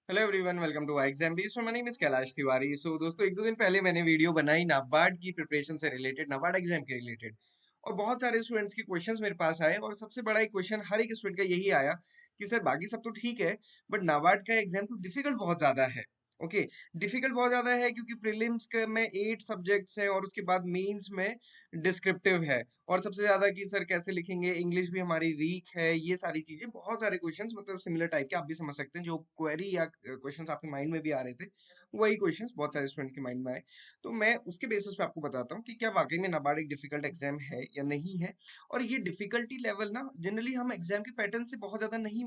Hello everyone, welcome to exam B. So my name is Kailash Tiwari. So दोस्तों, एक दो दिन पहले मैंने वीडियो बनाई नाबार्ड की प्रिपरेशन से रिलेटेड, नाबार्ड एग्जाम के रिलेटेड। और बहुत सारे स्टूडेंट्स के क्वेश्चंस मेरे पास आए और सबसे बड़ा एक क्वेश्चन हर एक स्टूडेंट का यही आया कि सर बाकी सब तो ठीक है, बट नाबार्ड का एग्जाम तो डिफिकल्ट बहुत ज्यादा है। ओके, डिफिकल्ट बहुत ज्यादा है क्योंकि प्रीलिम्स में 8 सब्जेक्ट्स हैं और उसके बाद मेंस में डिस्क्रिप्टिव है। और सबसे ज्यादा कि सर कैसे लिखेंगे, इंग्लिश भी हमारी वीक है, ये सारी चीजें, बहुत सारे क्वेश्चंस मतलब सिमिलर टाइप के आप भी समझ सकते हैं। जो क्वेरी या क्वेश्चंस आपके माइंड में भी आ रहे थे, वही क्वेश्चंस बहुत सारे स्टूडेंट के माइंड में आए। तो मैं उसके बेसिस पे आपको बताता हूँ कि क्या वाकई में नाबार्ड एक डिफिकल्ट एग्जाम है या नहीं है। और ये डिफिकल्टी लेवल ना जनरली हम एग्जाम के पैटर्न से बहुत ज्यादा नहीं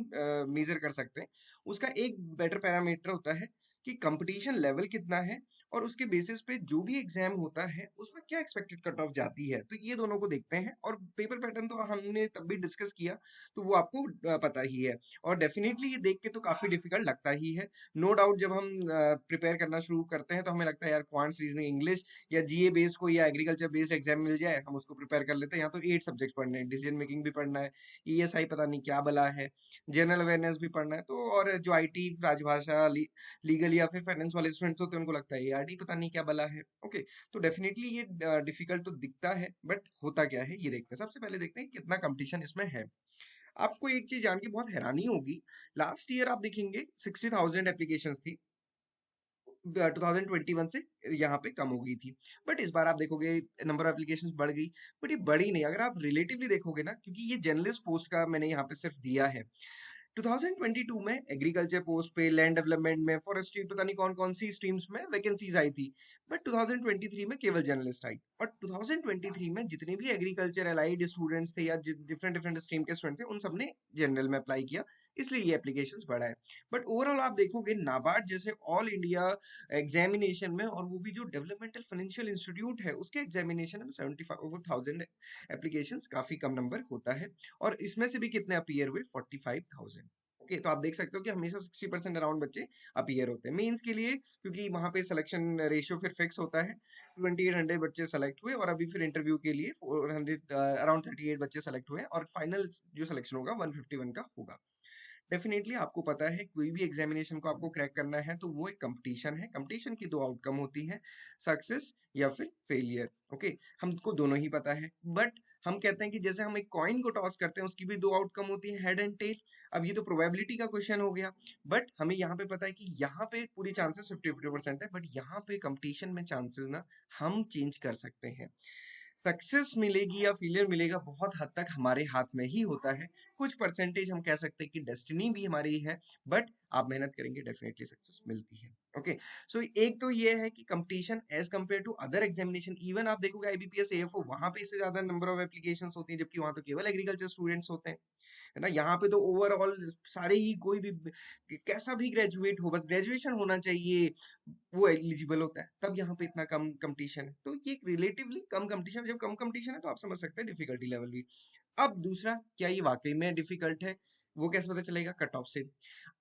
मेजर कर सकते। उसका एक बेटर पैरामीटर होता है कि कंपटीशन लेवल कितना है, और उसके बेसिस पे जो भी एग्जाम होता है उसमें क्या एक्सपेक्टेड कट ऑफ जाती है। तो ये दोनों को देखते हैं, और पेपर पैटर्न तो हमने तब भी डिस्कस किया, तो वो आपको पता ही है। और डेफिनेटली ये देख के तो काफी डिफिकल्ट लगता ही है। नो डाउट, जब हम प्रिपेयर करना शुरू करते हैं तो हमें लगता है यार क्वांट्स, रीजनिंग, इंग्लिश या जीए बेस्ड को या एग्रीकल्चर बेस्ड एग्जाम मिल जाए, हम उसको प्रिपेयर कर लेते हैं। यहाँ तो 8 सब्जेक्ट पढ़ने हैं, डिसीजन मेकिंग भी पढ़ना है, ईएसआई पता नहीं क्या बला है, जनरल अवेयरनेस भी पढ़ना है। तो और जो आईटी, राजभाषा, लीगल या फिर फाइनेंस वाले स्टूडेंट्स होते हैं उनको लगता है एआरडी पता नहीं क्या बला है। ओके, तो डेफिनेटली ये डिफिकल्ट तो दिखता है, बट होता क्या है ये देखते हैं। सबसे पहले देखते हैं कितना कंपटीशन इसमें है। आपको एक चीज जान के बहुत हैरानी होगी, लास्ट ईयर आप देखेंगे 60,000 एप्लीकेशंस थी, 2021 से यहाँ पे कम हो गई थी। बट इस बार आप देखोगे नंबर ऑफ एप्लीकेशंस बढ़ गई, बट ये बढ़ी नहीं। अगर आप रिलेटिवली देखोगे ना, क्योंकि ये जर्नलिस्ट पोस्ट का मैंने यहाँ पे सिर्फ दिया है, 2022 में एग्रीकल्चर पोस्ट पे, लैंड डेवलपमेंट में, फॉरेस्ट्री, पता नहीं कौन कौन सी स्ट्रीम्स में वैकेंसीज आई थी। बट 2023 में केवल जर्नलिस्ट आई। और 2023 में जितने भी एग्रीकल्चर अलाइड स्टूडेंट्स थे या डिफरेंट डिफरेंट स्ट्रीम के स्टूडेंट थे, उन सबने जनरल में अप्लाई किया, इसलिए ये एप्लीकेशंस बढ़ा है। बट ओवरऑल आप देखोगे नाबार्ड जैसे ऑल इंडिया एग्जामिनेशन में, और वो भी जो डेवलपमेंटल फाइनेंशियल इंस्टीट्यूट है उसके एग्जामिनेशन में 75,000 एप्लीकेशंस काफी कम नंबर होता है। और इसमें से भी कितने अपीयर हुए? 45,000। ओके, तो आप देख सकते हो कि हमेशा 60% अराउंड बच्चे अपीयर होते हैं मेंस के लिए, क्योंकि वहां पे सिलेक्शन रेशियो फिर फिक्स होता है। 2800 बच्चे सेलेक्ट हुए, और अभी फिर इंटरव्यू के लिए 400 अराउंड 38 बच्चे सेलेक्ट हुए, और फाइनल जो सिलेक्शन होगा 151 का होगा। डेफिनेटली आपको पता है कोई भी एग्जामिनेशन को आपको क्रैक करना है तो वो एक कंपटीशन है। कंपटीशन की दो आउटकम होती है, सक्सेस या फिर फेलियर। ओके, हमको दोनों ही पता है, बट हम कहते हैं कि जैसे हम एक कॉइन को टॉस करते हैं, उसकी भी दो आउटकम होती है, हेड एंड टेल। अब ये तो प्रोबेबिलिटी का क्वेश्चन हो गया, बट हमें यहाँ पे पता है कि यहाँ पे पूरी चांसेस 50-50% है, बट यहाँ पे कंपटीशन में चांसेस ना हम चेंज कर सकते हैं। सक्सेस मिलेगी या फेलियर मिलेगा बहुत हद तक हमारे हाथ में ही होता है। कुछ परसेंटेज हम कह सकते हैं कि डेस्टिनी भी हमारी है, बट आप मेहनत करेंगे डेफिनेटली सक्सेस मिलती है। ओके, सो एक तो ये है कि competition as compare to other examination, even आप देखोगे आईबीपीएस, एएफओ, वहां पे इससे ज्यादा नंबर ऑफ एप्लीकेशंस होती हैं, जबकि वहां तो केवल एग्रीकल्चर स्टूडेंट्स होते हैं, है ना। यहाँ पे तो ओवरऑल सारे ही, कोई भी कैसा भी ग्रेजुएट हो, बस ग्रेजुएशन होना चाहिए, वो एलिजिबल होता है, तब यहाँ पे इतना कम कंपटीशन है। तो ये रिलेटिवली कम कंपटीशन, जब कम कंपटीशन है तो आप समझ सकते हैं डिफिकल्टी लेवल भी। अब दूसरा, क्या ये वाकई में डिफिकल्ट है, वो कैसे पता चलेगा? कट ऑफ से।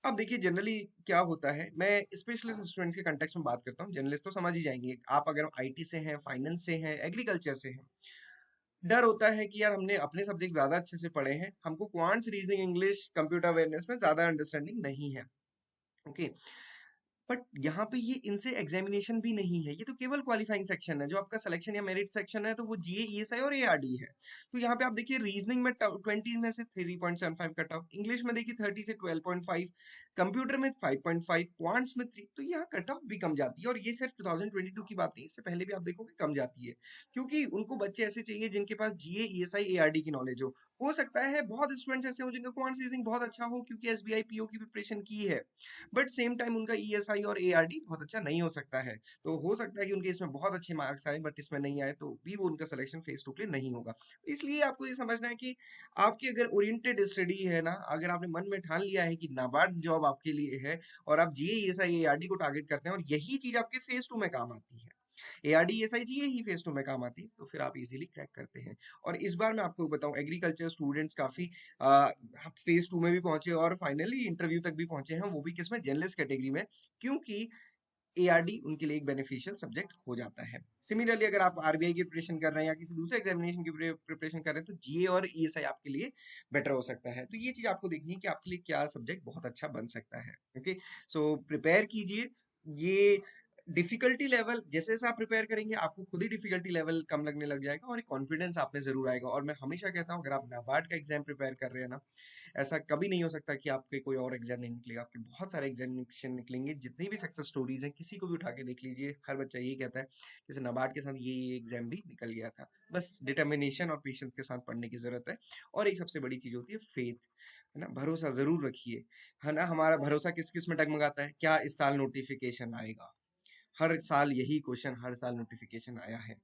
अब देखिए जनरली क्या होता है, मैं स्पेशलिस्ट स्टूडेंट्स के कंटेक्स्ट में बात करता हूँ, जर्नलिस्ट तो समझ ही जाएंगे आप, अगर आईटी से हैं, फाइनेंस से हैं, एग्रीकल्चर से हैं, डर होता है कि यार हमने अपने सब्जेक्ट ज्यादा अच्छे से पढ़े हैं, हमको quants, reasoning, English, computer awareness में ज्यादा अंडरस्टैंडिंग नहीं है। ओके, बट यहाँ पे ये इनसे एग्जामिनेशन भी नहीं है, ये तो केवल क्वालिफाइंग सेक्शन है। जो आपका सिलेक्शन या मेरिट सेक्शन है तो वो जीए, ईएसआई और एआरडी है। तो यहाँ पे आप देखिए रीजनिंग में 20 में से 3.75 कट ऑफ, इंग्लिश में देखिए 30 से 12.5, कंप्यूटर में 5.5, क्वांट्स में 3। तो यहाँ कट ऑफ भी कम जाती है, और ये सिर्फ 2022 की बात नहीं, इससे पहले भी आप देखोगे कम जाती है, क्योंकि उनको बच्चे ऐसे चाहिए जिनके पास जीए, ईएसआई, एआरडी की नॉलेज हो सकता है बहुत स्टूडेंट्स ऐसे हो जिनका क्वांट्स रीजनिंग बहुत अच्छा हो क्योंकि एसबीआई पीओ की प्रिपरेशन की है, बट सेम टाइम उनका ईएसआई और एआरडी बहुत अच्छा नहीं हो सकता है। तो हो सकता है कि उनके इसमें बहुत अच्छे मार्क्स आए, बट इसमें नहीं आए, तो भी वो उनका सिलेक्शन फेस टू प्ले नहीं होगा। इसलिए आपको ये समझना है कि आपकी अगर ओरिएंटेड स्टडी है ना, अगर आपने मन में ठान लिया है कि नाबार्ड जॉब आपके लिए है, और आप जीए, ईएसआई, एआरडी को टारगेट करते हैं, और यही चीज आपके फेस टू में काम आती है, एआरडी, ईएसआई, जीए ही फेस टू में काम आती है, तो फिर आप इजीली क्रैक करते हैं। और इस बार मैं आपको बताऊं, एग्रीकल्चर स्टूडेंट्स काफी फेज टू में भी पहुंचे और फाइनली इंटरव्यू तक भी पहुंचे हैं, वो भी किसमें? जर्नलिस्ट कैटेगरी में। क्योंकि ARD उनके लिए एक बेनिफिशियल सब्जेक्ट हो जाता है। सिमिलरली अगर आप RBI की प्रिपरेशन कर रहे हैं या किसी दूसरे एग्जामिनेशन की प्रिपरेशन कर रहे हैं तो GA और ESI आपके लिए बेटर हो सकता है। तो ये चीज आपको देखनी है कि आपके लिए क्या सब्जेक्ट बहुत अच्छा बन सकता है। ओके, सो प्रिपेयर कीजिए। ये डिफिकल्टी लेवल जैसे जैसे आप प्रिपेयर करेंगे आपको खुद ही डिफिकल्टी लेवल कम लगने लग जाएगा और एक कॉन्फिडेंस आप में जरूर आएगा। और मैं हमेशा कहता हूँ अगर आप नाबार्ड का एग्जाम प्रिपेयर कर रहे हैं ना, ऐसा कभी नहीं हो सकता कि आपके कोई और एग्जाम नहीं निकलेगा। आपके बहुत सारे एग्जामिनेशन निकलेंगे। जितनी भी सक्सेस स्टोरीज हैं किसी को भी उठा के देख लीजिए, हर बच्चा यही कहता है जैसे नाबार्ड के साथ ये एग्जाम भी निकल गया था। बस डिटर्मिनेशन और पेशेंस के साथ पढ़ने की जरूरत है। और एक सबसे बड़ी चीज होती है फेथ, है ना, भरोसा जरूर रखिए। है ना, हमारा भरोसा किस किस में डगमगाता है, क्या इस साल नोटिफिकेशन आएगा। हर साल यही क्वेश्चन, हर साल नोटिफिकेशन आया है।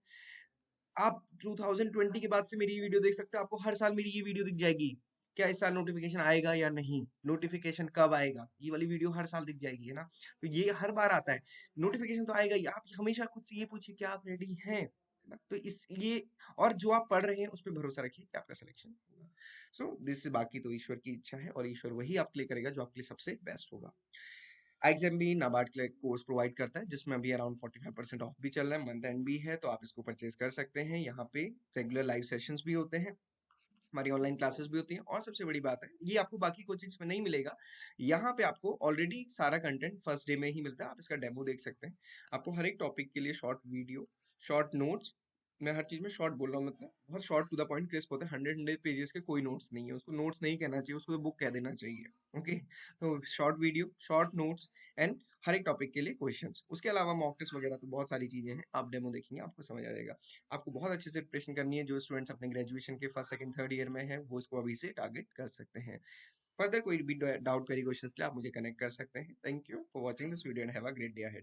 आप 2020 के बाद से मेरी ये वीडियो देख सकते हो, आपको हर साल मेरी ये वीडियो दिख जाएगी। क्या इस साल नोटिफिकेशन आएगा या नहीं, नोटिफिकेशन कब आएगा, ये वाली वीडियो हर साल दिख जाएगी, है ना। तो ये हर बार आता है, नोटिफिकेशन तो आएगा ही। आप हमेशा खुद से ये पूछिए क्या आप रेडी हैं, है ना? तो इस ये और जो आप पढ़ रहे हैं उस पर भरोसा रखिए कि आपका सिलेक्शन होगा। सो दिस बाकी तो ईश्वर की इच्छा है और ईश्वर वही आपके लिए करेगा जो आपके लिए सबसे बेस्ट होगा। एक्सएम भी नाबार्ड के लिए कोर्स प्रोवाइड करता है जिसमें अभी अराउंड 45% ऑफ भी चल रहा है, मंथ एंड भी है, तो आप इसको परचेज कर सकते हैं। यहाँ पे रेगुलर लाइव सेशंस भी होते हैं, हमारी ऑनलाइन क्लासेस भी होती हैं। और सबसे बड़ी बात है ये आपको बाकी कोचिंग्स में नहीं मिलेगा, यहाँ पे आपको ऑलरेडी सारा कंटेंट फर्स्ट डे में ही मिलता है। आप इसका डेमो देख सकते हैं। आपको हर एक टॉपिक के लिए शॉर्ट वीडियो, शॉर्ट नोट्स, मैं हर चीज में शॉर्ट बोल रहा हूँ, मतलब बहुत short to the point crisp होते हैं। 100 पेजेस के कोई नोट्स नहीं है, उसको नोट्स नहीं कहना चाहिए, उसको बुक कह देना चाहिए। ओके, तो short video, short notes and हर एक टॉपिक के लिए क्वेश्चंस। उसके अलावा मॉक टेस्ट वगैरह तो बहुत सारी चीजें हैं, आप डेमो देखेंगे आपको समझ आ जाएगा। आपको बहुत अच्छे से प्रिपरेशन करनी है। जो स्टूडेंट्स अपने ग्रेजुएशन के फर्स्ट सेकंड थर्ड ईयर में है वो इसको अभी से टारगेट कर सकते हैं। फर्दर कोई भी डाउट क्वेरी क्वेश्चंस के लिए आप मुझे कनेक्ट कर सकते हैं। Thank you for watching this video and have a great day ahead.